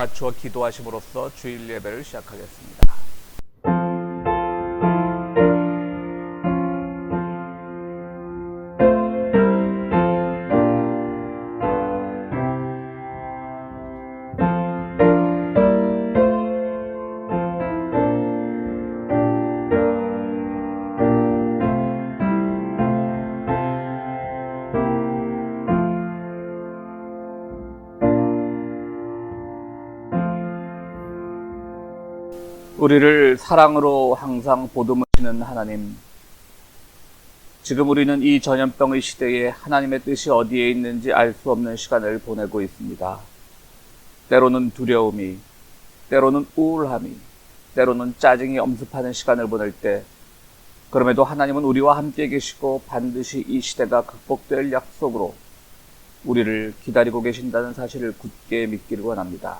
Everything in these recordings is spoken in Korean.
맞추어 기도하심으로써 주일 예배를 시작하겠습니다. 우리를 사랑으로 항상 보듬으시는 하나님, 지금 우리는 이 전염병의 시대에 하나님의 뜻이 어디에 있는지 알 수 없는 시간을 보내고 있습니다. 때로는 두려움이, 때로는 우울함이, 때로는 짜증이 엄습하는 시간을 보낼 때, 그럼에도 하나님은 우리와 함께 계시고 반드시 이 시대가 극복될 약속으로 우리를 기다리고 계신다는 사실을 굳게 믿기를 원합니다.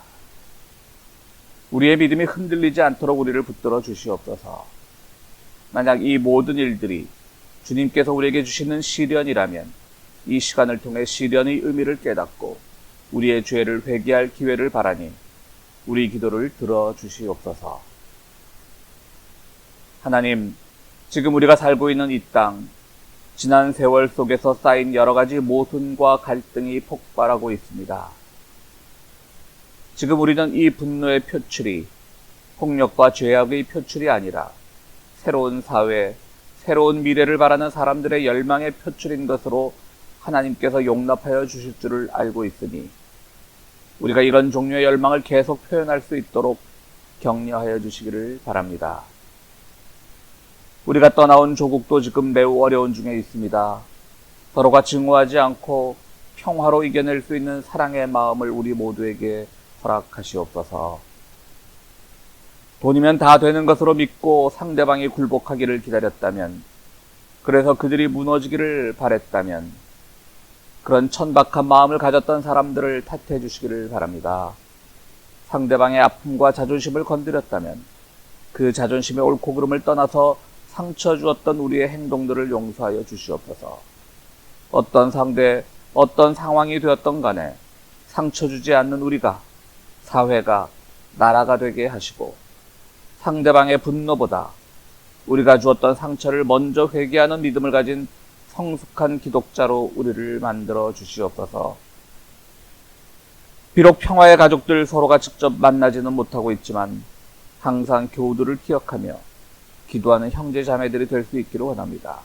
우리의 믿음이 흔들리지 않도록 우리를 붙들어 주시옵소서. 만약 이 모든 일들이 주님께서 우리에게 주시는 시련이라면 이 시간을 통해 시련의 의미를 깨닫고 우리의 죄를 회개할 기회를 바라니 우리 기도를 들어 주시옵소서. 하나님, 지금 우리가 살고 있는 이 땅, 지난 세월 속에서 쌓인 여러 가지 모순과 갈등이 폭발하고 있습니다. 지금 우리는 이 분노의 표출이 폭력과 죄악의 표출이 아니라 새로운 사회, 새로운 미래를 바라는 사람들의 열망의 표출인 것으로 하나님께서 용납하여 주실 줄을 알고 있으니 우리가 이런 종류의 열망을 계속 표현할 수 있도록 격려하여 주시기를 바랍니다. 우리가 떠나온 조국도 지금 매우 어려운 중에 있습니다. 서로가 증오하지 않고 평화로 이겨낼 수 있는 사랑의 마음을 우리 모두에게 허락하시옵소서. 돈이면 다 되는 것으로 믿고 상대방이 굴복하기를 기다렸다면, 그래서 그들이 무너지기를 바랬다면, 그런 천박한 마음을 가졌던 사람들을 탓해 주시기를 바랍니다. 상대방의 아픔과 자존심을 건드렸다면 그 자존심의 옳고 그름을 떠나서 상처 주었던 우리의 행동들을 용서하여 주시옵소서. 어떤 상대, 어떤 상황이 되었던 간에 상처 주지 않는 우리가, 사회가, 나라가 되게 하시고 상대방의 분노보다 우리가 주었던 상처를 먼저 회개하는 믿음을 가진 성숙한 기독자로 우리를 만들어 주시옵소서. 비록 평화의 가족들 서로가 직접 만나지는 못하고 있지만 항상 교우들을 기억하며 기도하는 형제 자매들이 될 수 있기를 원합니다.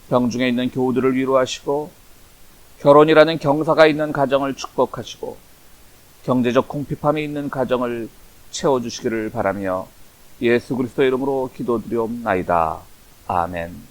병중에 있는 교우들을 위로하시고 결혼이라는 경사가 있는 가정을 축복하시고 경제적 궁핍함이 있는 가정을 채워주시기를 바라며 예수 그리스도의 이름으로 기도드리옵나이다. 아멘.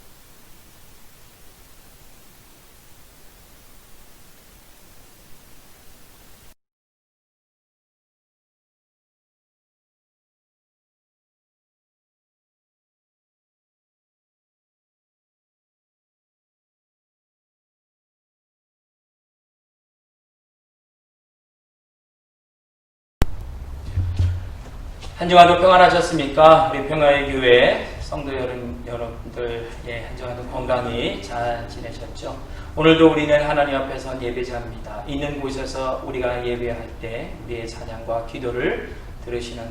한 주간도 평안하셨습니까? 우리 평화의 교회 성도 여러분들, 한 주간도 건강히 잘 지내셨죠? 오늘도 우리는 하나님 앞에서 예배자입니다. 있는 곳에서 우리가 예배할 때 우리의 찬양과 기도를 들으시는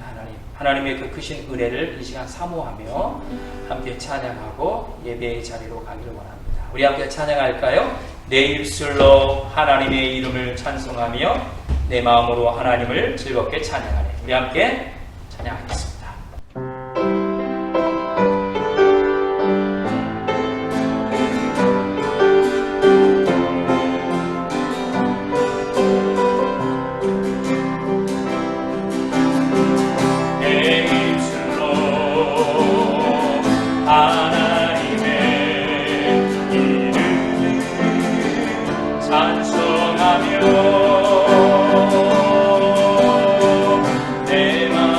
하나님의 그 크신 은혜를 이 시간 사모하며 함께 찬양하고 예배의 자리로 가기를 원합니다. 우리 함께 찬양할까요? 내 입술로 하나님의 이름을 찬송하며 내 마음으로 하나님을 즐겁게 찬양하네. 우리 함께 찬양하겠습니다. 내 입술로 하나님의 이름을 찬송하며 내 마음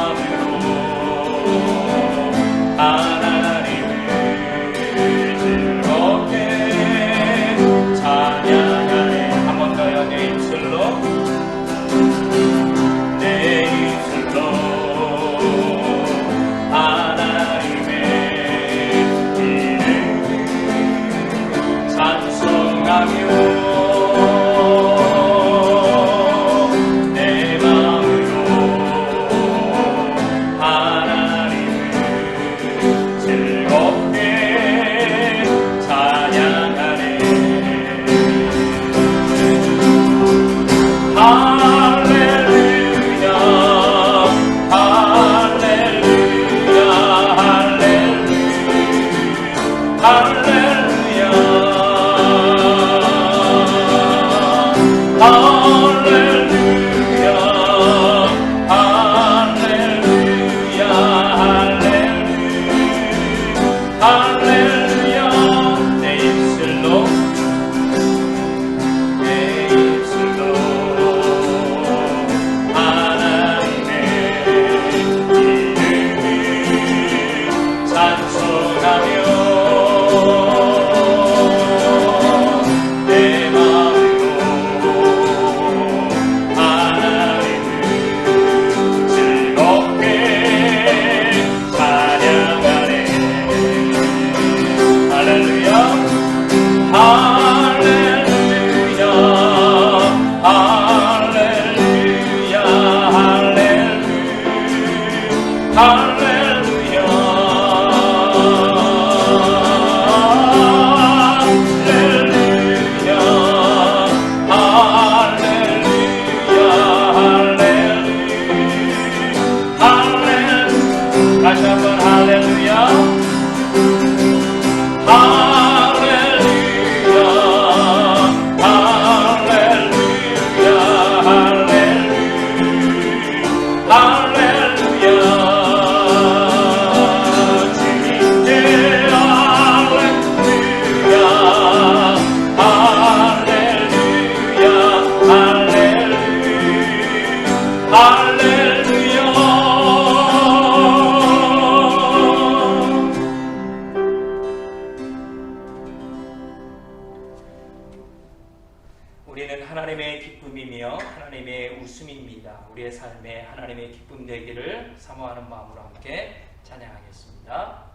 다시 한번 할렐루야. 우리는 하나님의 기쁨이며 하나님의 웃음입니다. 우리의 삶에 하나님의 기쁨 되기를 사모하는 마음으로 함께 찬양하겠습니다.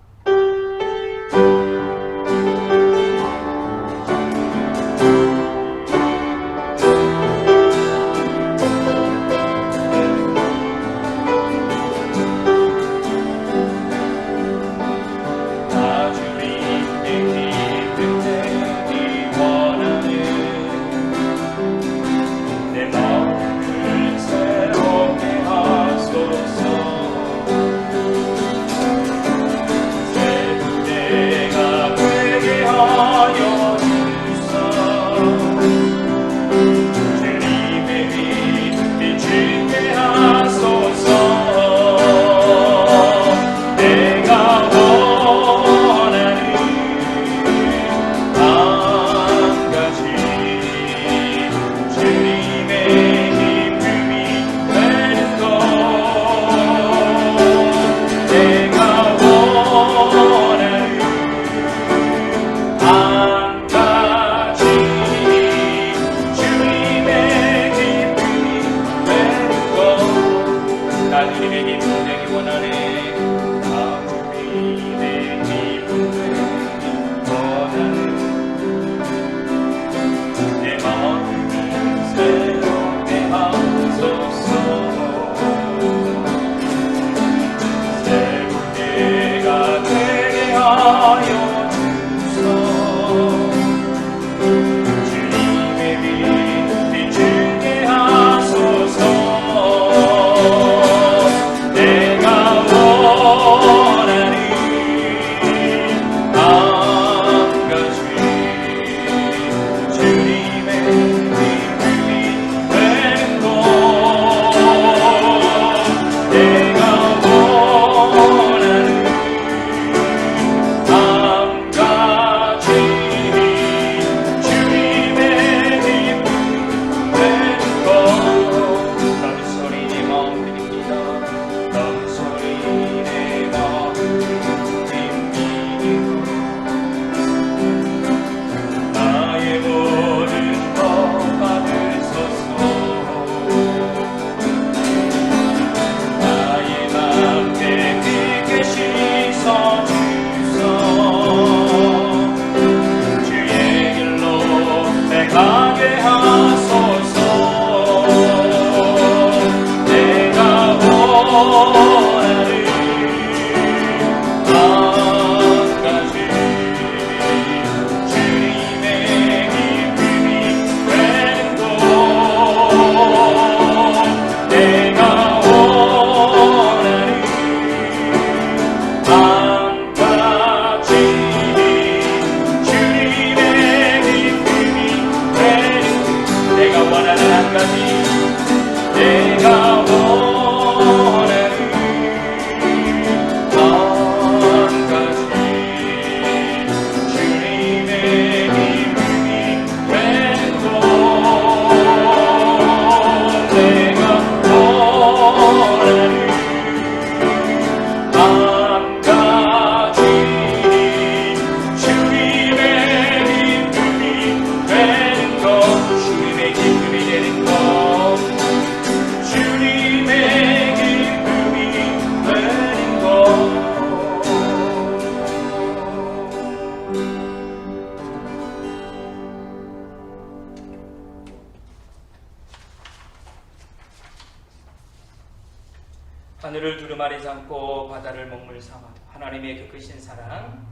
하늘을 두루마리 삼고 바다를 먹물 삼아도 하나님의 그 크신 사랑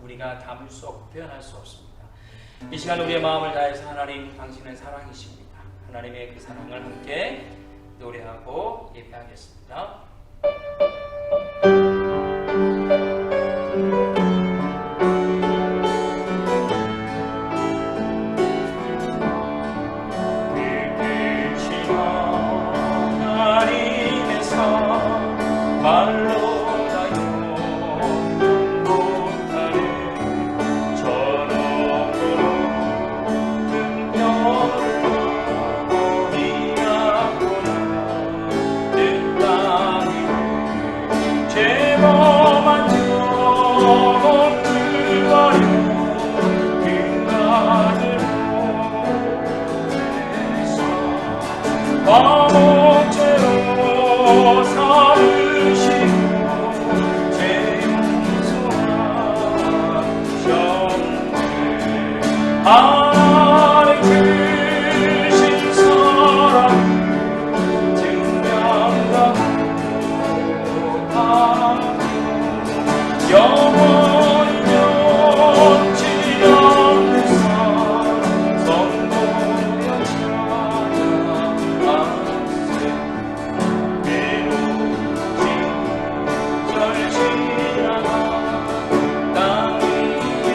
우리가 담을 수 없고 표현할 수 없습니다. 이 시간 우리의 마음을 다해서 하나님 당신은 사랑이십니다. 하나님의 그 사랑을 함께 노래하고 예배하겠습니다. 마음대로 살으시고 제 용서하셨네. 하나님 주신 사랑 증명하고 영원히 변치 않는 사랑 성도여 찬양하세. 외로운 시절 지나가 땅 위에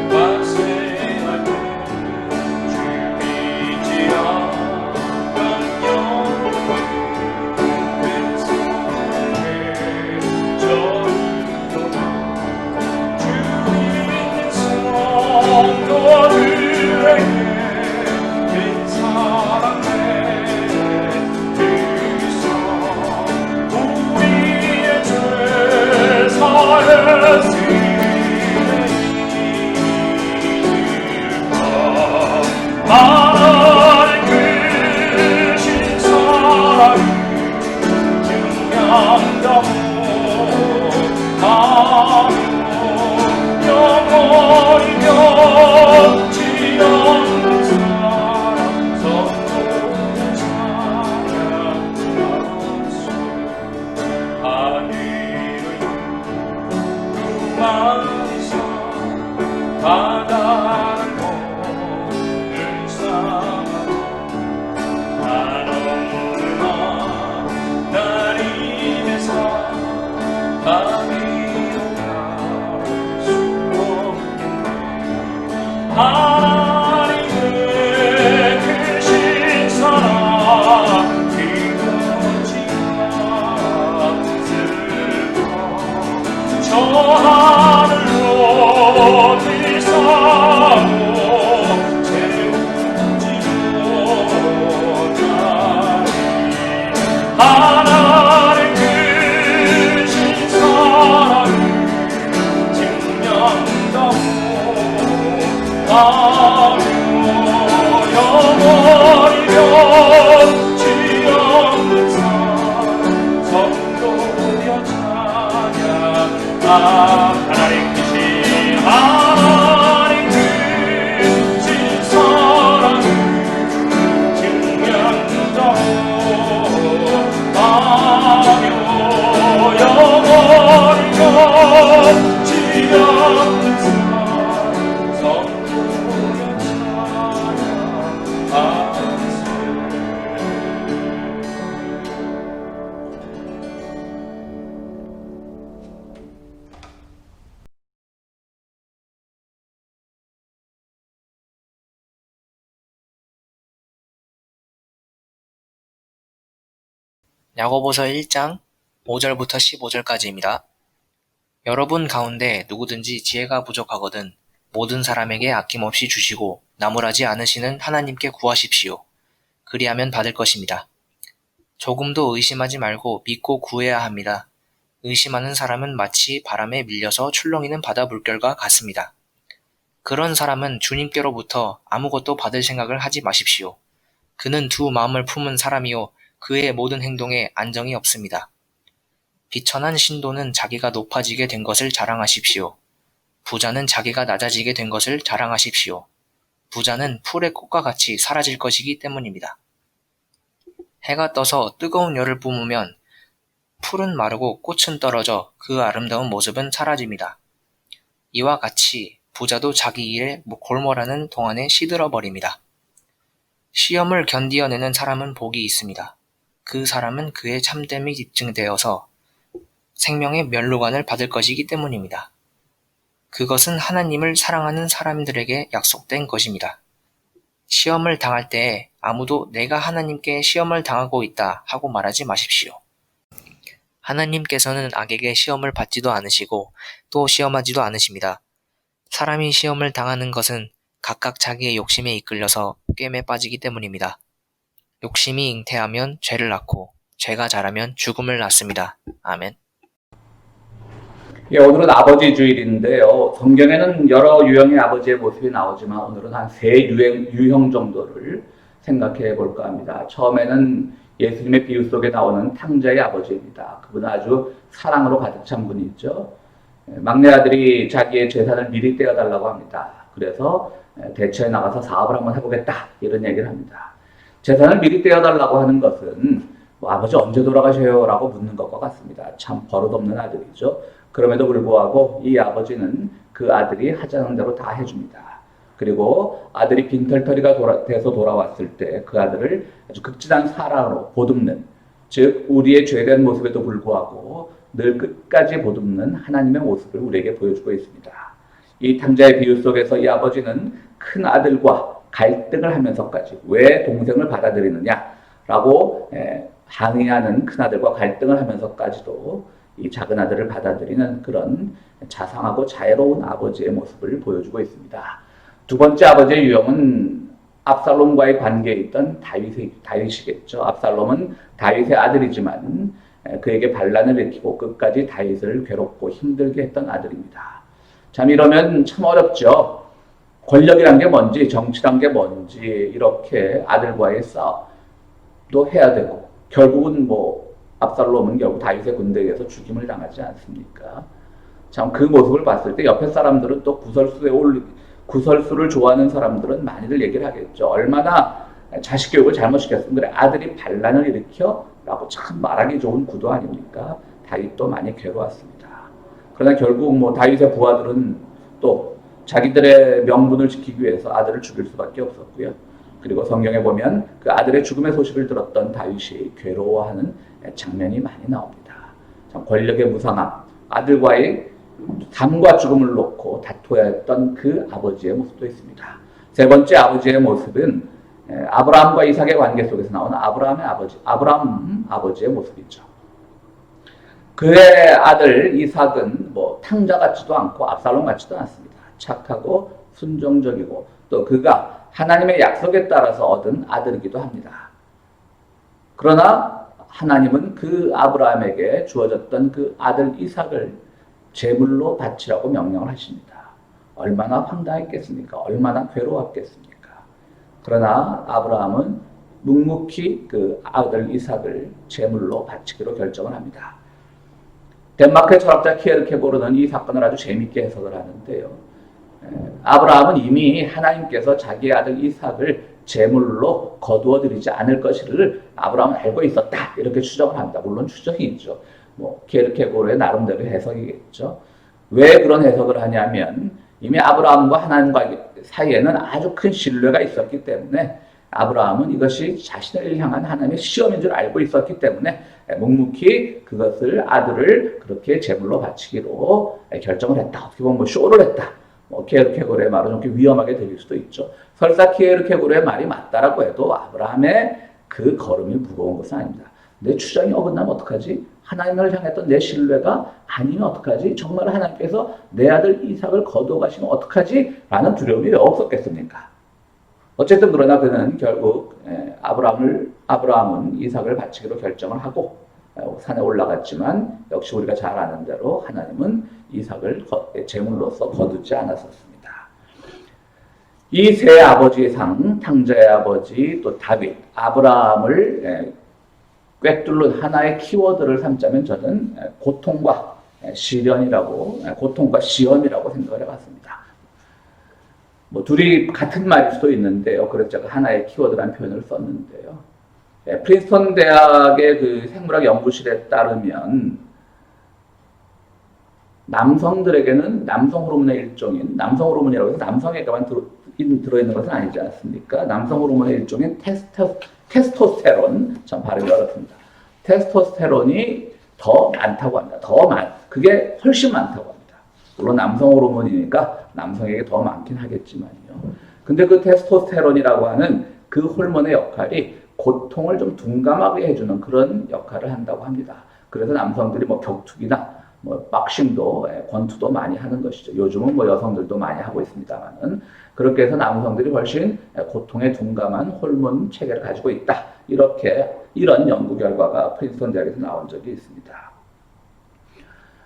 영화생활 주이지 않던 영원히 그 속에 저희도 주 있는 성도들에게 큰 사랑 내주소. 우리의 죄 사였으니까 하나님 크신 사랑 증명하고 영원히 변치 않는 사랑 성도의 찬양하소. 하늘의 두루마리서 바다를 먹을 삼아도 한없는 하나님의 사랑이 수 없겠네. 하나님의 크신 사랑 이루어지 않을까. 저 하늘로 들사고 채우지 못하리. 하나님 크신 사랑을 증명하고 영원히 변치 않는 사랑 성도여 찬양. 하나님 크신 사랑을 증명하고 영원히 변치 않는 사랑 성도여 찬양하세. 야고보서 1장 5절부터 15절까지입니다. 여러분 가운데 누구든지 지혜가 부족하거든 모든 사람에게 아낌없이 주시고 나무라지 않으시는 하나님께 구하십시오. 그리하면 받을 것입니다. 조금도 의심하지 말고 믿고 구해야 합니다. 의심하는 사람은 마치 바람에 밀려서 출렁이는 바다 물결과 같습니다. 그런 사람은 주님께로부터 아무것도 받을 생각을 하지 마십시오. 그는 두 마음을 품은 사람이요 그의 모든 행동에 안정이 없습니다. 비천한 신도는 자기가 높아지게 된 것을 자랑하십시오. 부자는 자기가 낮아지게 된 것을 자랑하십시오. 부자는 풀의 꽃과 같이 사라질 것이기 때문입니다. 해가 떠서 뜨거운 열을 뿜으면 풀은 마르고 꽃은 떨어져 그 아름다운 모습은 사라집니다. 이와 같이 부자도 자기 일에 골몰하는 동안에 시들어 버립니다. 시험을 견디어내는 사람은 복이 있습니다. 그 사람은 그의 참됨이 입증되어서 생명의 면류관을 받을 것이기 때문입니다. 그것은 하나님을 사랑하는 사람들에게 약속된 것입니다. 시험을 당할 때에 아무도 내가 하나님께 시험을 당하고 있다 하고 말하지 마십시오. 하나님께서는 악에게 시험을 받지도 않으시고 또 시험하지도 않으십니다. 사람이 시험을 당하는 것은 각각 자기의 욕심에 이끌려서 꿰매 빠지기 때문입니다. 욕심이 잉태하면 죄를 낳고 죄가 자라면 죽음을 낳습니다. 아멘. 예, 오늘은 아버지 주일인데요. 성경에는 여러 유형의 아버지의 모습이 나오지만 오늘은 한 세 유형 정도를 생각해 볼까 합니다. 처음에는 예수님의 비유 속에 나오는 탕자의 아버지입니다. 그분은 아주 사랑으로 가득 찬 분이죠. 막내 아들이 자기의 재산을 미리 떼어달라고 합니다. 그래서 대처에 나가서 사업을 한번 해보겠다 이런 얘기를 합니다. 재산을 미리 떼어달라고 하는 것은 아버지 언제 돌아가셔요? 라고 묻는 것과 같습니다. 참 버릇없는 아들이죠. 그럼에도 불구하고 이 아버지는 그 아들이 하자는 대로 다 해줍니다. 그리고 아들이 빈털터리가 돼서 돌아왔을 때 그 아들을 아주 극진한 사랑으로 보듬는, 즉 우리의 죄된 모습에도 불구하고 늘 끝까지 보듬는 하나님의 모습을 우리에게 보여주고 있습니다. 이 탕자의 비유 속에서 이 아버지는 큰 아들과 갈등을 하면서까지 왜 동생을 받아들이느냐라고 항의하는 큰 아들과 갈등을 하면서까지도 이 작은 아들을 받아들이는 그런 자상하고 자애로운 아버지의 모습을 보여주고 있습니다. 두 번째 아버지의 유형은 압살롬과의 관계에 있던 다윗이겠죠. 압살롬은 다윗의 아들이지만 그에게 반란을 일으키고 끝까지 다윗을 괴롭고 힘들게 했던 아들입니다. 참 이러면 참 어렵죠. 권력이란 게 뭔지, 정치란 게 뭔지 이렇게 아들과의 싸움도 해야 되고 결국은 압살롬은 결국 다윗의 군대에 의해서 죽임을 당하지 않습니까? 참 그 모습을 봤을 때 옆에 사람들은 또 구설수를 좋아하는 사람들은 많이들 얘기를 하겠죠. 얼마나 자식 교육을 잘못시켰으면 그래 아들이 반란을 일으켜? 라고 참 말하기 좋은 구도 아닙니까? 다윗도 많이 괴로웠습니다. 그러나 결국 다윗의 부하들은 또 자기들의 명분을 지키기 위해서 아들을 죽일 수밖에 없었고요. 그리고 성경에 보면 그 아들의 죽음의 소식을 들었던 다윗이 괴로워하는 장면이 많이 나옵니다. 참 권력의 무상함, 아들과의 삶과 죽음을 놓고 다투어야 했던 그 아버지의 모습도 있습니다. 세 번째 아버지의 모습은 아브라함과 이삭의 관계 속에서 나오는 아브라함 아버지의 모습이죠. 그의 아들 이삭은 탕자 같지도 않고 압살롬 같지도 않습니다. 착하고 순종적이고 또 그가 하나님의 약속에 따라서 얻은 아들이기도 합니다. 그러나 하나님은 그 아브라함에게 주어졌던 그 아들 이삭을 제물로 바치라고 명령을 하십니다. 얼마나 황당했겠습니까? 얼마나 괴로웠겠습니까? 그러나 아브라함은 묵묵히 그 아들 이삭을 제물로 바치기로 결정을 합니다. 덴마크의 철학자 키에르케고르는 이 사건을 아주 재미있게 해석을 하는데요. 아브라함은 이미 하나님께서 자기의 아들 이삭을 제물로 거두어 드리지 않을 것을 아브라함은 알고 있었다. 이렇게 추정을 합니다. 물론 추정이죠. 키에르케고르의 나름대로 해석이겠죠. 왜 그런 해석을 하냐면 이미 아브라함과 하나님과 사이에는 아주 큰 신뢰가 있었기 때문에 아브라함은 이것이 자신을 향한 하나님의 시험인 줄 알고 있었기 때문에 묵묵히 그것을 아들을 그렇게 제물로 바치기로 결정을 했다. 어떻게 보면 쇼를 했다. 키에르케고르의 말은 좀 위험하게 들릴 수도 있죠. 설사 키에르케고르의 말이 맞다라고 해도 아브라함의 그 걸음이 무거운 것은 아닙니다. 내 추정이 어긋나면 어떡하지? 하나님을 향했던 내 신뢰가 아니면 어떡하지? 정말 하나님께서 내 아들 이삭을 거두어 가시면 어떡하지? 라는 두려움이 왜 없었겠습니까? 어쨌든 그러나 그는 결국 아브라함은 이삭을 바치기로 결정을 하고 산에 올라갔지만 역시 우리가 잘 아는 대로 하나님은 이삭을 제물로서 거두지 않았었습니다. 이 세 아버지의 상, 탕자의 아버지, 또 다윗, 아브라함을 꿰뚫는 하나의 키워드를 삼자면 저는 고통과 시험이라고 생각을 해봤습니다. 둘이 같은 말일 수도 있는데요. 그래서 제가 하나의 키워드라는 표현을 썼는데요. 프린스턴 대학의 그 생물학 연구실에 따르면 남성들에게는 남성 호르몬의 일종인 남성 호르몬이라고 해서 남성에게만 들어있는 것은 아니지 않습니까? 남성 호르몬의 일종인 테스토스테론, 참 발음이 어렵습니다. 테스토스테론이 더 많다고 합니다. 그게 훨씬 많다고 합니다. 물론 남성 호르몬이니까 남성에게 더 많긴 하겠지만요. 근데 그 테스토스테론이라고 하는 그 호르몬의 역할이 고통을 좀 둔감하게 해주는 그런 역할을 한다고 합니다. 그래서 남성들이 뭐 격투기나 뭐 박싱도, 권투도 많이 하는 것이죠. 요즘은 뭐 여성들도 많이 하고 있습니다만은 그렇게 해서 남성들이 훨씬 고통에 둔감한 호르몬 체계를 가지고 있다. 이런 연구 결과가 프린스턴 대학에서 나온 적이 있습니다.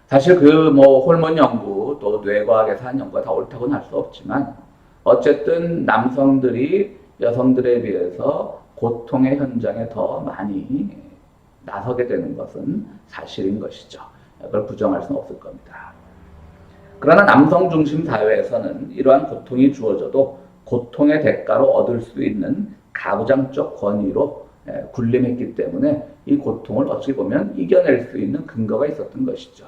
사실 그 뭐 호르몬 연구 또 뇌과학에서 한 연구가 다 옳다고는 할 수 없지만 어쨌든 남성들이 여성들에 비해서 고통의 현장에 더 많이 나서게 되는 것은 사실인 것이죠. 그걸 부정할 수는 없을 겁니다. 그러나 남성 중심 사회에서는 이러한 고통이 주어져도 고통의 대가로 얻을 수 있는 가부장적 권위로 군림했기 때문에 이 고통을 어찌 보면 이겨낼 수 있는 근거가 있었던 것이죠.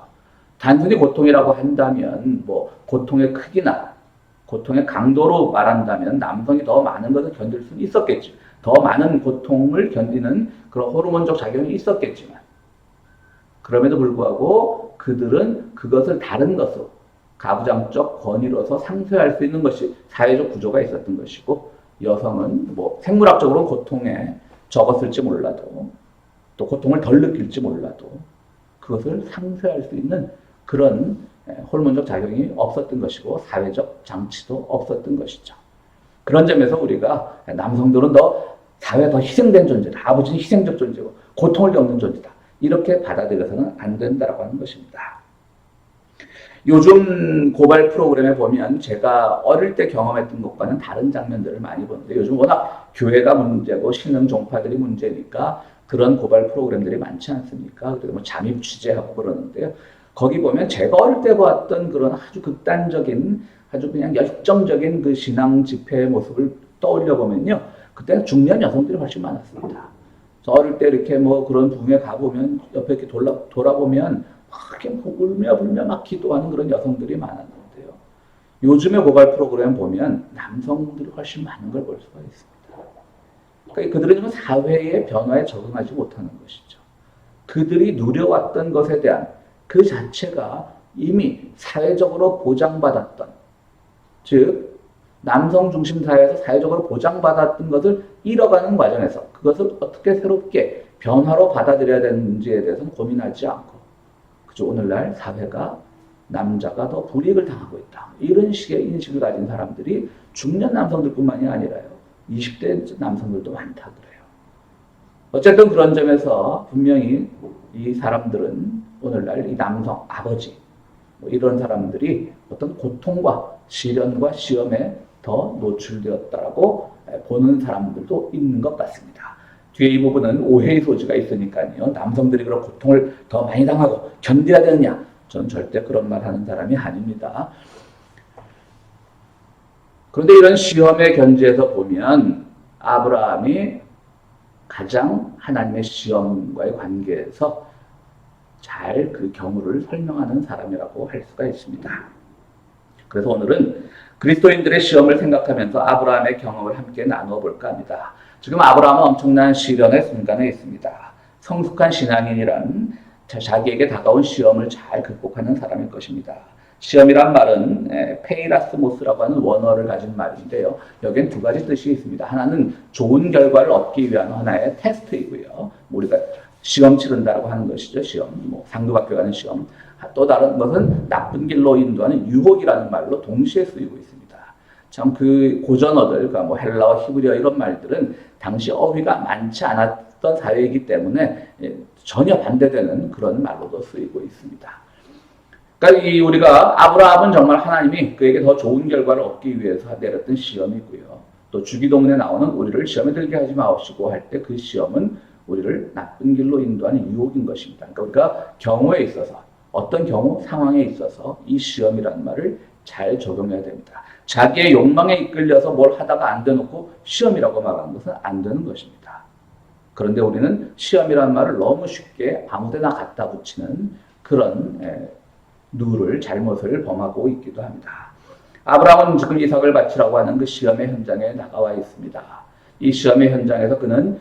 단순히 고통이라고 한다면 뭐 고통의 크기나 고통의 강도로 말한다면 남성이 더 많은 것을 견딜 수는 있었겠죠. 더 많은 고통을 견디는 그런 호르몬적 작용이 있었겠지만 그럼에도 불구하고 그들은 그것을 다른 것으로 가부장적 권위로서 상쇄할 수 있는 것이 사회적 구조가 있었던 것이고 여성은 뭐 생물학적으로 고통에 적었을지 몰라도 또 고통을 덜 느낄지 몰라도 그것을 상쇄할 수 있는 그런 호르몬적 작용이 없었던 것이고 사회적 장치도 없었던 것이죠. 그런 점에서 우리가 남성들은 사회에 더 희생된 존재다. 아버지는 희생적 존재고 고통을 겪는 존재다. 이렇게 받아들여서는 안 된다고 하는 것입니다. 요즘 고발 프로그램에 보면 제가 어릴 때 경험했던 것과는 다른 장면들을 많이 보는데 요즘 워낙 교회가 문제고 신흥 종파들이 문제니까 그런 고발 프로그램들이 많지 않습니까? 그래서 뭐 잠입 취재하고 그러는데요. 거기 보면 제가 어릴 때 보았던 그런 아주 극단적인 아주 그냥 열정적인 그 신앙 집회의 모습을 떠올려 보면요. 그때는 중년 여성들이 훨씬 많았습니다. 어릴 때 이렇게 뭐 그런 부흥에 가보면 옆에 이렇게 돌아보면 막 이렇게 울며 불며 막 기도하는 그런 여성들이 많았는데요. 요즘의 고발 프로그램 보면 남성들이 훨씬 많은 걸 볼 수가 있습니다. 그러니까 그들은 사회의 변화에 적응하지 못하는 것이죠. 그들이 누려왔던 것에 대한 그 자체가 이미 사회적으로 보장받았던, 즉 남성 중심 사회에서 사회적으로 보장받았던 것을 잃어가는 과정에서 그것을 어떻게 새롭게 변화로 받아들여야 되는지에 대해서는 고민하지 않고 그저 오늘날 사회가 남자가 더 불이익을 당하고 있다. 이런 식의 인식을 가진 사람들이 중년 남성들뿐만이 아니라요. 20대 남성들도 많다 그래요. 어쨌든 그런 점에서 분명히 이 사람들은 오늘날 이 남성, 아버지 뭐 이런 사람들이 어떤 고통과 시련과 시험에 더 노출되었다라고 보는 사람들도 있는 것 같습니다. 뒤에 이 부분은 오해의 소지가 있으니까요. 남성들이 그런 고통을 더 많이 당하고 견뎌야 되느냐? 저는 절대 그런 말 하는 사람이 아닙니다. 그런데 이런 시험의 견지에서 보면 아브라함이 가장 하나님의 시험과의 관계에서 잘 그 경우를 설명하는 사람이라고 할 수가 있습니다. 그래서 오늘은 그리스도인들의 시험을 생각하면서 아브라함의 경험을 함께 나누어 볼까 합니다. 지금 아브라함은 엄청난 시련의 순간에 있습니다. 성숙한 신앙인이란 자기에게 다가온 시험을 잘 극복하는 사람일 것입니다. 시험이란 말은 페이라스모스라고 하는 원어를 가진 말인데요. 여기엔 두 가지 뜻이 있습니다. 하나는 좋은 결과를 얻기 위한 하나의 테스트이고요. 우리가 시험 치른다고 하는 것이죠. 시험, 뭐 상급학교 가는 시험. 또 다른 것은 나쁜 길로 인도하는 유혹이라는 말로 동시에 쓰이고 있습니다. 참 그 고전어들, 그러니까 뭐 헬라어, 히브리어 이런 말들은 당시 어휘가 많지 않았던 사회이기 때문에 전혀 반대되는 그런 말로도 쓰이고 있습니다. 그러니까 우리가 아브라함은 정말 하나님이 그에게 더 좋은 결과를 얻기 위해서 내렸던 시험이고요. 또 주기도문에 나오는 우리를 시험에 들게 하지 마옵시고 할 때 그 시험은 우리를 나쁜 길로 인도하는 유혹인 것입니다. 그러니까 우리가 경우에 있어서 어떤 경우 상황에 있어서 이 시험이라는 말을 잘 적용해야 됩니다. 자기의 욕망에 이끌려서 뭘 하다가 안 되놓고 시험이라고 말하는 것은 안 되는 것입니다. 그런데 우리는 시험이라는 말을 너무 쉽게 아무데나 갖다 붙이는 그런 누를 잘못을 범하고 있기도 합니다. 아브라함은 지금 이삭을 바치라고 하는 그 시험의 현장에 나가와 있습니다. 이 시험의 현장에서 그는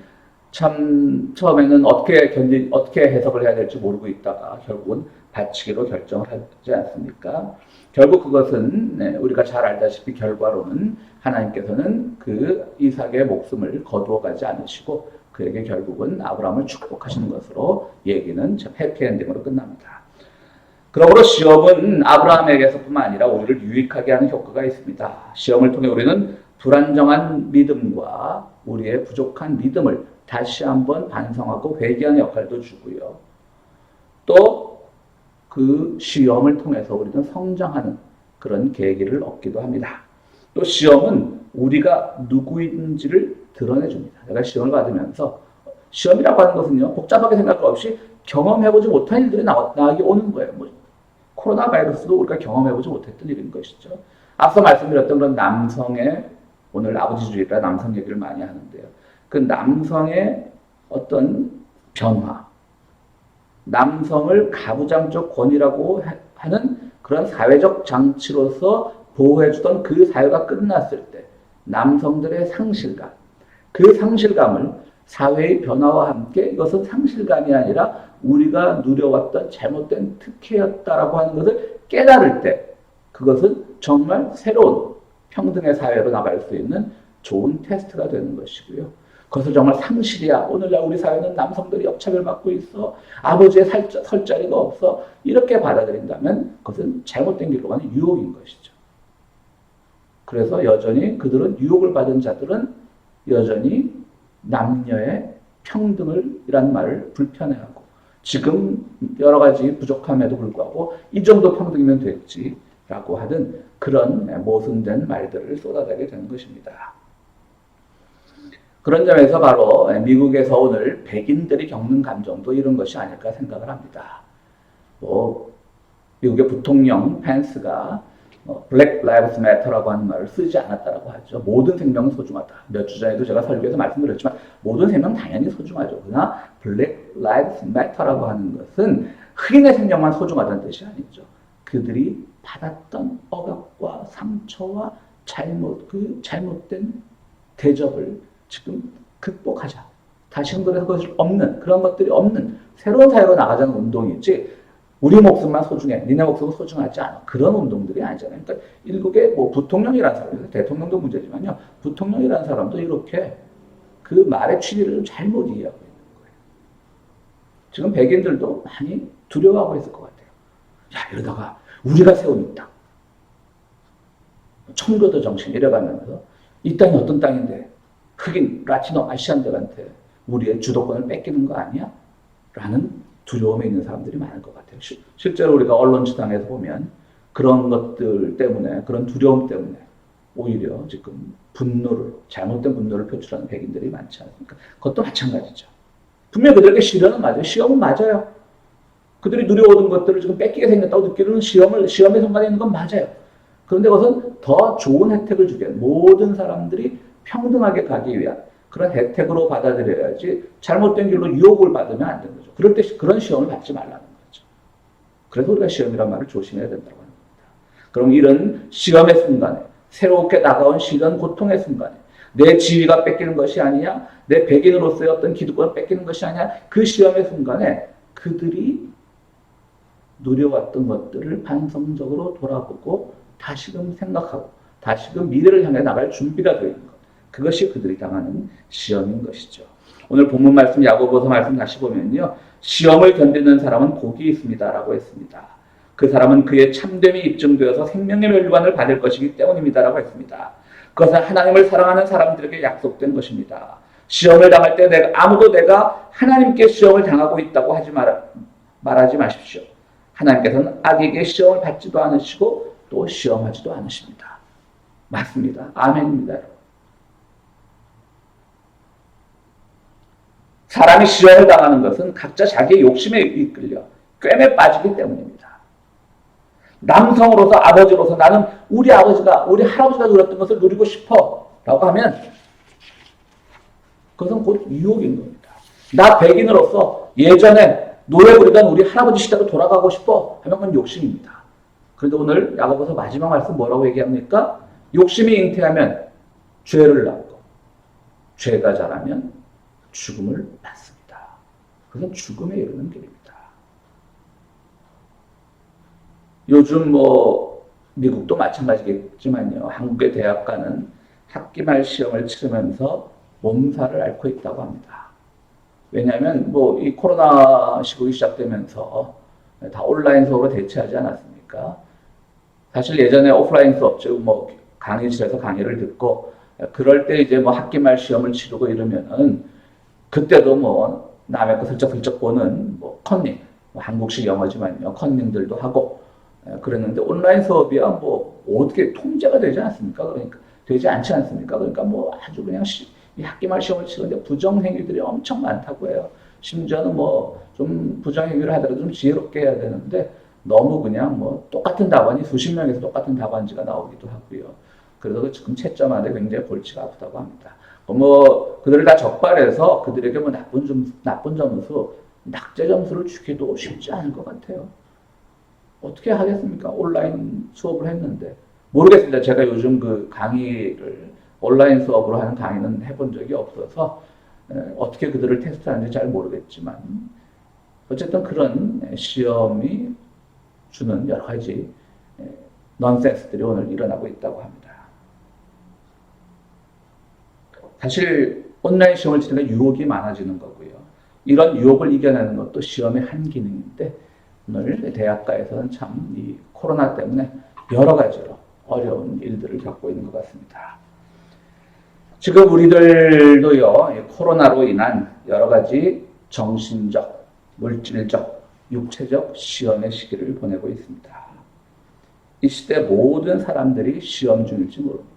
참 처음에는 어떻게 해석을 해야 될지 모르고 있다가 결국은 바치기로 결정을 하지 않습니까? 결국 그것은 우리가 잘 알다시피 결과로는 하나님께서는 그 이삭의 목숨을 거두어 가지 않으시고 그에게 결국은 아브라함을 축복하시는 것으로 얘기는 참 해피엔딩으로 끝납니다. 그러므로 시험은 아브라함에게서뿐만 아니라 우리를 유익하게 하는 효과가 있습니다. 시험을 통해 우리는 불안정한 믿음과 우리의 부족한 믿음을 다시 한번 반성하고 회개하는 역할도 주고요. 또 그 시험을 통해서 우리는 성장하는 그런 계기를 얻기도 합니다. 또 시험은 우리가 누구인지를 드러내줍니다. 내가 시험을 받으면서 시험이라고 하는 것은요, 복잡하게 생각할 것 없이 경험해보지 못한 일들이 나에게 오는 거예요. 뭐 코로나 바이러스도 우리가 경험해보지 못했던 일인 것이죠. 앞서 말씀드렸던 그런 남성의, 오늘 아버지주의라 남성 얘기를 많이 하는데요. 그 남성의 어떤 변화, 남성을 가부장적 권위라고 하는 그런 사회적 장치로서 보호해주던 그 사회가 끝났을 때 남성들의 상실감, 그 상실감을 사회의 변화와 함께 이것은 상실감이 아니라 우리가 누려왔던 잘못된 특혜였다라고 하는 것을 깨달을 때 그것은 정말 새로운 평등의 사회로 나갈 수 있는 좋은 테스트가 되는 것이고요. 그것을 정말 상실이야. 오늘날 우리 사회는 남성들이 역차별받고 있어. 아버지의 설 자리가 없어. 이렇게 받아들인다면 그것은 잘못된 길로 가는 유혹인 것이죠. 그래서 여전히 그들은 유혹을 받은 자들은 여전히 남녀의 평등이라는 말을 불편해하고 지금 여러 가지 부족함에도 불구하고 이 정도 평등이면 됐지라고 하는 그런 모순된 말들을 쏟아내게 되는 것입니다. 그런 점에서 바로 미국에서 오늘 백인들이 겪는 감정도 이런 것이 아닐까 생각을 합니다. 미국의 부통령 펜스가 Black Lives Matter라고 하는 말을 쓰지 않았다라고 하죠. 모든 생명은 소중하다. 몇 주 전에도 제가 설교에서 말씀드렸지만 모든 생명 당연히 소중하죠. 그러나 Black Lives Matter라고 하는 것은 흑인의 생명만 소중하다는 뜻이 아니죠. 그들이 받았던 억압과 상처와 잘못된 대접을 지금 극복하자. 다시금 그것이 없는, 그런 것들이 없는 새로운 사회로 나가자는 운동이지 우리 목숨만 소중해. 니네 목숨은 소중하지 않아. 그런 운동들이 아니잖아요. 그러니까 일국의 부통령이라는 사람, 대통령도 문제지만요. 부통령이라는 사람도 이렇게 그 말의 취지를 잘못 이해하고 있는 거예요. 지금 백인들도 많이 두려워하고 있을 것 같아요. 야, 이러다가 우리가 세운 이 땅. 청교도 정신 이래가면서 이 땅이 어떤 땅인데 흑인, 라티노, 아시안들한테 우리의 주도권을 뺏기는 거 아니야? 라는 두려움에 있는 사람들이 많을 것 같아요. 실제로 우리가 언론 지상에서 보면 그런 것들 때문에, 그런 두려움 때문에 오히려 지금 잘못된 분노를 표출하는 백인들이 많지 않습니까? 그것도 마찬가지죠. 분명히 그들에게 시련은 맞아요. 시험은 맞아요. 그들이 누려오던 것들을 지금 뺏기게 생겼다고 느끼는 시험의 순간에 있는 건 맞아요. 그런데 그것은 더 좋은 혜택을 주게 모든 사람들이 평등하게 가기 위한 그런 혜택으로 받아들여야지 잘못된 길로 유혹을 받으면 안 되는 거죠. 그럴 때 그런 시험을 받지 말라는 거죠. 그래서 우리가 시험이란 말을 조심해야 된다고 하는 겁니다. 그럼 이런 시험의 순간에 새롭게 다가온 시련 고통의 순간에 내 지위가 뺏기는 것이 아니냐, 내 백인으로서의 어떤 기득권을 뺏기는 것이 아니냐, 그 시험의 순간에 그들이 누려왔던 것들을 반성적으로 돌아보고 다시금 생각하고 다시금 미래를 향해 나갈 준비가 되어 있는 것. 그것이 그들이 당하는 시험인 것이죠. 오늘 본문 말씀 야고보서 말씀 다시 보면요. 시험을 견디는 사람은 복이 있습니다라고 했습니다. 그 사람은 그의 참됨이 입증되어서 생명의 멸류관을 받을 것이기 때문입니다라고 했습니다. 그것은 하나님을 사랑하는 사람들에게 약속된 것입니다. 시험을 당할 때 아무도 내가 하나님께 시험을 당하고 있다고 말하지 마십시오. 하나님께서는 악에게 시험을 받지도 않으시고 또 시험하지도 않으십니다. 맞습니다. 아멘입니다. 사람이 시험을 당하는 것은 각자 자기의 욕심에 이끌려 꿰매 빠지기 때문입니다. 남성으로서 아버지로서 나는 우리 할아버지가 누렸던 것을 누리고 싶어 라고 하면 그것은 곧 유혹인 겁니다. 나 백인으로서 예전에 노래 부르던 우리 할아버지 시대로 돌아가고 싶어 하면 그건 욕심입니다. 그런데 오늘 야고보서 마지막 말씀 뭐라고 얘기합니까? 욕심이 잉태하면 죄를 낳고 죄가 자라면 죽음을 낳습니다. 그것은 죽음에 이르는 길입니다. 요즘 미국도 마찬가지겠지만요. 한국의 대학가는 학기 말 시험을 치르면서 몸살을 앓고 있다고 합니다. 왜냐하면 이 코로나 시국이 시작되면서 다 온라인 수업으로 대체하지 않았습니까? 사실 예전에 오프라인 수업, 즉 강의실에서 강의를 듣고 그럴 때 이제 학기 말 시험을 치르고 이러면은 그때도 남의 거 슬쩍슬쩍 보는 컨닝, 한국식 영어지만요. 컨닝들도 하고 그랬는데 온라인 수업이야 어떻게 통제가 되지 않습니까? 그러니까 되지 않지 않습니까? 그러니까 아주 그냥 이 학기 말 시험을 치는데 부정행위들이 엄청 많다고 해요. 심지어는 좀 부정행위를 하더라도 좀 지혜롭게 해야 되는데 너무 그냥 똑같은 답안이 수십 명에서 똑같은 답안지가 나오기도 하고요. 그래서 지금 채점하는데 굉장히 골치가 아프다고 합니다. 그들을 다 적발해서 그들에게 나쁜 점수, 낙제 점수를 주기도 쉽지 않을 것 같아요. 어떻게 하겠습니까? 온라인 수업을 했는데. 모르겠습니다. 제가 요즘 그 강의를 온라인 수업으로 하는 강의는 해본 적이 없어서 어떻게 그들을 테스트하는지 잘 모르겠지만 어쨌든 그런 시험이 주는 여러 가지 넌센스들이 오늘 일어나고 있다고 합니다. 사실 온라인 시험을 치는 게 유혹이 많아지는 거고요. 이런 유혹을 이겨내는 것도 시험의 한 기능인데 오늘 대학가에서는 참 이 코로나 때문에 여러 가지로 어려운 일들을 겪고 있는 것 같습니다. 지금 우리들도요, 코로나로 인한 여러 가지 정신적, 물질적, 육체적 시험의 시기를 보내고 있습니다. 이 시대 모든 사람들이 시험 중일지 모릅니다.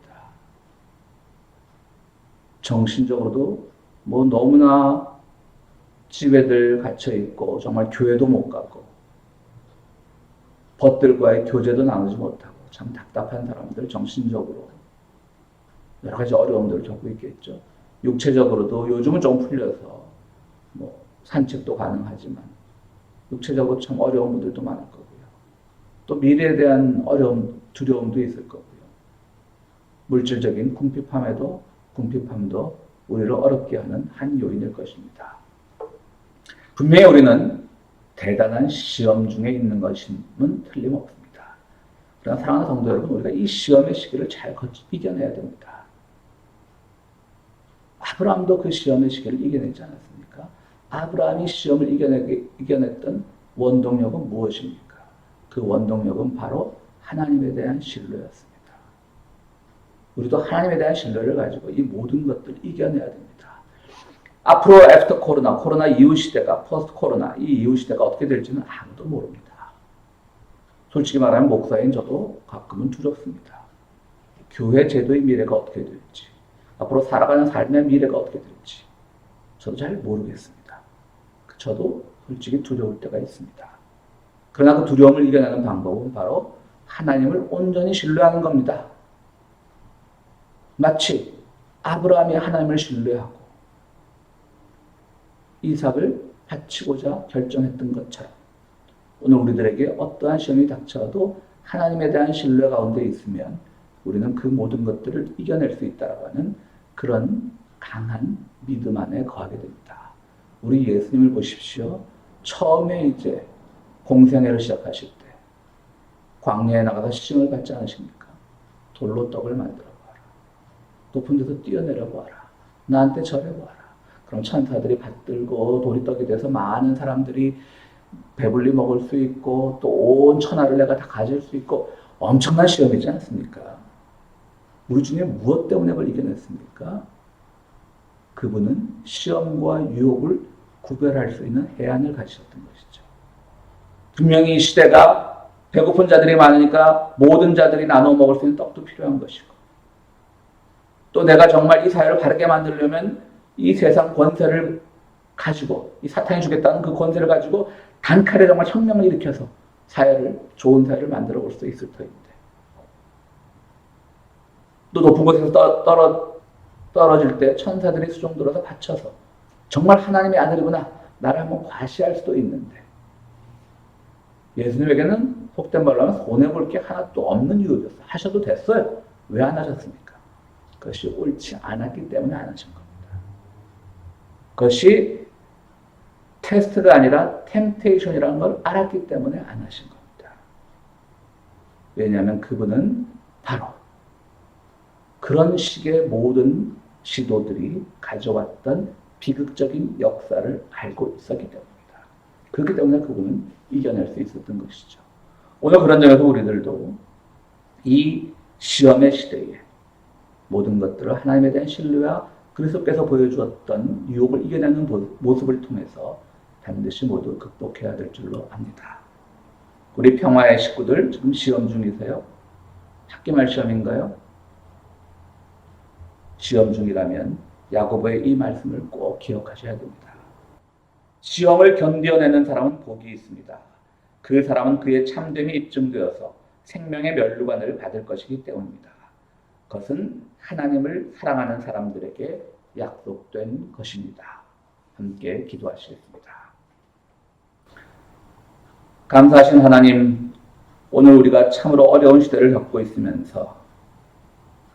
정신적으로도 너무나 집에들 갇혀있고 정말 교회도 못 가고 벗들과의 교제도 나누지 못하고 참 답답한 사람들 정신적으로 여러 가지 어려움들을 겪고 있겠죠. 육체적으로도 요즘은 좀 풀려서 산책도 가능하지만 육체적으로 참 어려운 분들도 많을 거고요. 또 미래에 대한 어려움, 두려움도 있을 거고요. 물질적인 궁핍함도 우리를 어렵게 하는 한 요인일 것입니다. 분명히 우리는 대단한 시험 중에 있는 것임은 틀림없습니다. 그러나 사랑하는 성도 여러분, 우리가 이 시험의 시기를 잘 이겨내야 됩니다. 아브라함도 그 시험의 시기를 이겨내지 않았습니까? 아브라함이 시험을 이겨냈던 원동력은 무엇입니까? 그 원동력은 바로 하나님에 대한 신뢰였습니다. 우리도 하나님에 대한 신뢰를 가지고 이 모든 것들을 이겨내야 됩니다. 앞으로 애프터 코로나 이후 시대가, 포스트 코로나, 이 이후 시대가 어떻게 될지는 아무도 모릅니다. 솔직히 말하면 목사인 저도 가끔은 두렵습니다. 교회 제도의 미래가 어떻게 될지, 앞으로 살아가는 삶의 미래가 어떻게 될지 저도 잘 모르겠습니다. 저도 솔직히 두려울 때가 있습니다. 그러나 그 두려움을 이겨내는 방법은 바로 하나님을 온전히 신뢰하는 겁니다. 마치 아브라함이 하나님을 신뢰하고 이삭을 바치고자 결정했던 것처럼 오늘 우리들에게 어떠한 시험이 닥쳐도 하나님에 대한 신뢰 가운데 있으면 우리는 그 모든 것들을 이겨낼 수 있다라고 하는 그런 강한 믿음 안에 거하게 됩니다. 우리 예수님을 보십시오. 처음에 이제 공생애를 시작하실 때 광야에 나가서 시험을 받지 않으십니까? 돌로 떡을 만들어 보아라. 높은 데서 뛰어내려 보아라. 나한테 절해 보아라. 그럼 천사들이 받들고 돌이 떡이 돼서 많은 사람들이 배불리 먹을 수 있고 또 온 천하를 내가 다 가질 수 있고 엄청난 시험이지 않습니까? 우리 중에 무엇 때문에 그걸 이겨냈습니까? 그분은 시험과 유혹을 구별할 수 있는 해안을 가지셨던 것이죠. 분명히 이 시대가 배고픈 자들이 많으니까 모든 자들이 나눠 먹을 수 있는 떡도 필요한 것이고 또 내가 정말 이 사회를 바르게 만들려면 이 세상 권세를 가지고 이 사탄이 주겠다는 그 권세를 가지고 단칼에 정말 혁명을 일으켜서 좋은 사회를 만들어 볼 수 있을 터인데 또 높은 곳에서 떨어질 때 천사들이 수종 들어서 받쳐서 정말 하나님의 아들이구나. 나를 한번 과시할 수도 있는데 예수님에게는 속된 말로 하면 손해볼 게 하나도 없는 이유였어요. 하셔도 됐어요. 왜 안 하셨습니까? 그것이 옳지 않았기 때문에 안 하신 겁니다. 그것이 테스트가 아니라 템테이션이라는 걸 알았기 때문에 안 하신 겁니다. 왜냐하면 그분은 바로 그런 식의 모든 시도들이 가져왔던 비극적인 역사를 알고 있었기 때문입니다. 그렇기 때문에 그분은 이겨낼 수 있었던 것이죠. 오늘 그런 점에서 우리들도 이 시험의 시대에 모든 것들을 하나님에 대한 신뢰와 그리스도께서 보여주었던 유혹을 이겨내는 모습을 통해서 반드시 모두 극복해야 될 줄로 압니다. 우리 평화의 식구들 지금 시험 중이세요? 학기말 시험인가요? 시험 중이라면 야고보의 이 말씀을 꼭 기억하셔야 됩니다. 시험을 견뎌내는 사람은 복이 있습니다. 그 사람은 그의 참됨이 입증되어서 생명의 면류관을 받을 것이기 때문입니다. 그것은 하나님을 사랑하는 사람들에게 약속된 것입니다. 함께 기도하시겠습니다. 감사하신 하나님, 오늘 우리가 참으로 어려운 시대를 겪고 있으면서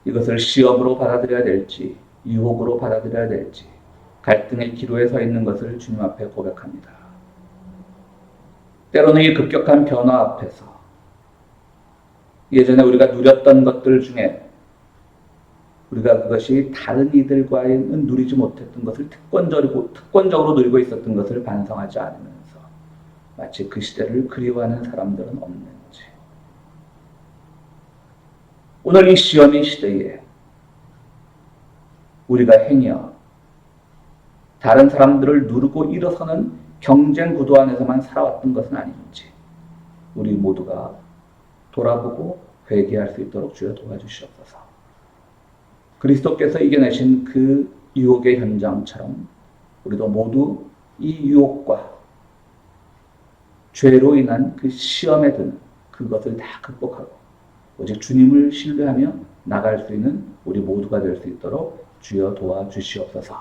이것을 시험으로 받아들여야 될지 유혹으로 받아들여야 될지 갈등의 기로에 서 있는 것을 주님 앞에 고백합니다. 때로는 이 급격한 변화 앞에서 예전에 우리가 누렸던 것들 중에 우리가 그것이 다른 이들과는 누리지 못했던 것을 특권적으로 누리고 있었던 것을 반성하지 않으면서 마치 그 시대를 그리워하는 사람들은 없는지, 오늘 이 시험의 시대에 우리가 행여 다른 사람들을 누르고 일어서는 경쟁 구도 안에서만 살아왔던 것은 아닌지 우리 모두가 돌아보고 회개할 수 있도록 주여 도와주시옵소서. 그리스도께서 이겨내신 그 유혹의 현장처럼 우리도 모두 이 유혹과 죄로 인한 그 시험에 드는 그것을 다 극복하고 오직 주님을 신뢰하며 나갈 수 있는 우리 모두가 될 수 있도록 주여 도와주시옵소서.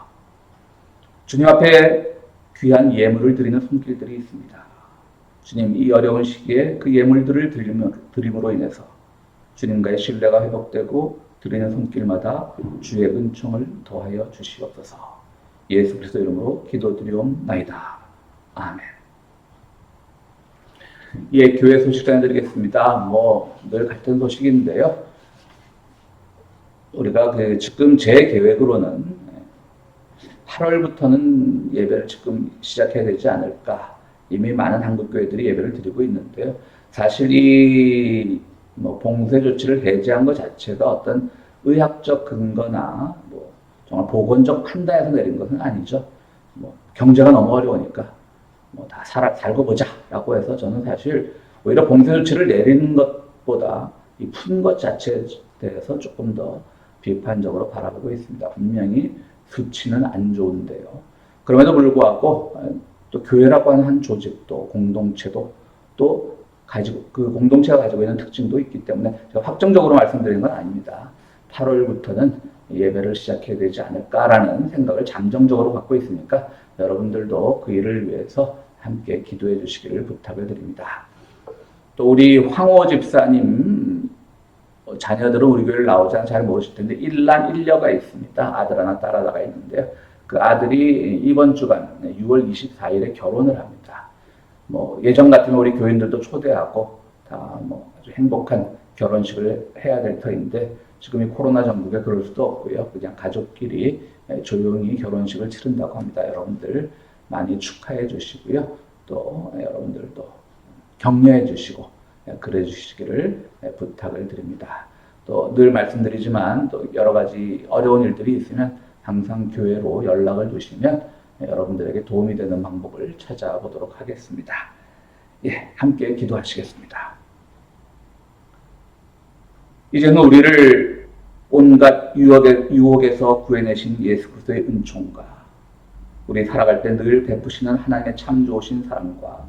주님 앞에 귀한 예물을 드리는 손길들이 있습니다. 주님, 이 어려운 시기에 그 예물들을 드림으로 인해서 주님과의 신뢰가 회복되고 드리는 손길마다 주의 은총을 더하여 주시옵소서. 예수 그리스도 이름으로 기도드리옵나이다. 아멘. 예, 교회 소식 전해드리겠습니다. 늘 같은 소식인데요. 우리가 지금 제 계획으로는 8월부터는 예배를 지금 시작해야 되지 않을까. 이미 많은 한국교회들이 예배를 드리고 있는데요. 사실 이 봉쇄 조치를 해제한 것 자체가 어떤 의학적 근거나 정말 보건적 판단에서 내린 것은 아니죠. 경제가 너무 어려우니까 다 살고 보자라고 해서 저는 사실 오히려 봉쇄 조치를 내리는 것보다 이 푼 것 자체에 대해서 조금 더 비판적으로 바라보고 있습니다. 분명히 수치는 안 좋은데요. 그럼에도 불구하고 또 교회라고 하는 한 조직도 공동체도 또 그 공동체가 가지고 있는 특징도 있기 때문에 제가 확정적으로 말씀드리는 건 아닙니다. 8월부터는 예배를 시작해야 되지 않을까라는 생각을 잠정적으로 갖고 있으니까 여러분들도 그 일을 위해서 함께 기도해 주시기를 부탁을 드립니다. 또 우리 황호 집사님 자녀들은 우리 교회를 나오지 않아 잘 모르실 텐데 일남 일녀가 있습니다. 아들 하나 딸 하나가 있는데요. 그 아들이 이번 주간 6월 24일에 결혼을 합니다. 예전 같으면 우리 교인들도 초대하고 다 아주 행복한 결혼식을 해야 될 터인데 지금 이 코로나 전국에 그럴 수도 없고요. 그냥 가족끼리 조용히 결혼식을 치른다고 합니다. 여러분들 많이 축하해 주시고요. 또 여러분들도 격려해 주시고 그래 주시기를 부탁을 드립니다. 또 늘 말씀드리지만 또 여러 가지 어려운 일들이 있으면 항상 교회로 연락을 주시면 여러분들에게 도움이 되는 방법을 찾아보도록 하겠습니다. 예, 함께 기도하시겠습니다. 이제는 우리를 온갖 유혹에서 구해내신 예수 그리스도의 은총과 우리 살아갈 때 늘 베푸시는 하나님의 참 좋으신 사랑과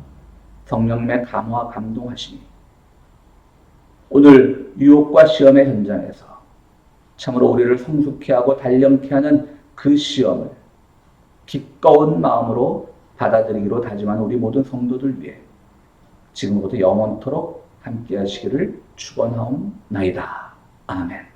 성령님의 감화 감동하심이 오늘 유혹과 시험의 현장에서 참으로 우리를 성숙케 하고 단련케 하는 그 시험을 기꺼운 마음으로 받아들이기로 다짐한 우리 모든 성도들 위해 지금부터 영원토록 함께 하시기를 축원하옵나이다. 아멘.